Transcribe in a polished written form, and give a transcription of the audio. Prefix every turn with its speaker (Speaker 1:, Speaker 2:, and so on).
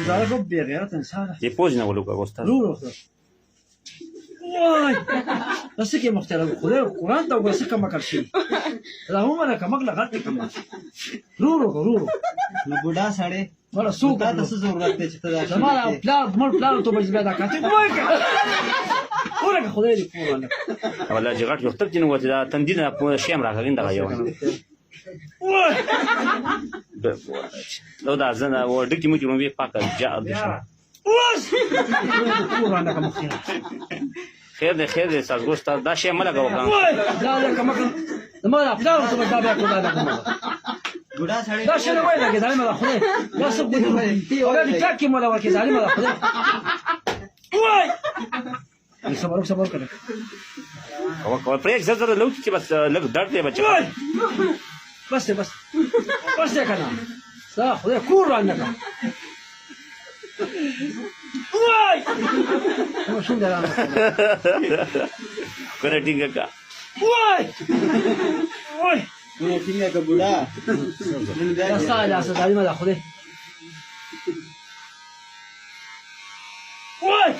Speaker 1: زاره کو بغیرت انسان
Speaker 2: دی پوزینه ولوکا استاد
Speaker 1: رو وای بس کې محترم خدای قرآن ته وګورئ کومه کړی دا هم نه کومه لغت کومه رو
Speaker 3: نو بوډا سړی
Speaker 1: ولا سوق
Speaker 3: دا څه ضرورت دی چې ته دا
Speaker 1: زماره پلار مړ پلار ته بچ بیا دا کاته وای ورګه خدای دې قرآن
Speaker 2: ولا جګړه یو تر جن وته دا تندینه په شیم راغین دا یو
Speaker 1: وای
Speaker 2: لو دا زنه و ډکی مو جوړوي پاکه جا
Speaker 1: واس قرآن کوم
Speaker 2: خیر دی سازګوشت دا شی مله غوښم
Speaker 1: وای دا کومه زماره پلار ته بچ بیا کومه دا کومه
Speaker 3: بوډا سړی
Speaker 1: دا شنو وای لګي ظالم الله خدای دا څه دې ولا دې ټاکي مولا ورکه ظالم الله خدای وای صبر کړه
Speaker 2: او پرې زړه لوټ چې بس لګ درد دی بچا
Speaker 1: وای بس کنه دا خدای قرآن نه وای نو شو دا
Speaker 2: کنه ټینګه کا
Speaker 1: وای
Speaker 3: نو څنګه که بوډا
Speaker 1: دا ساده ظالم الله خدای وای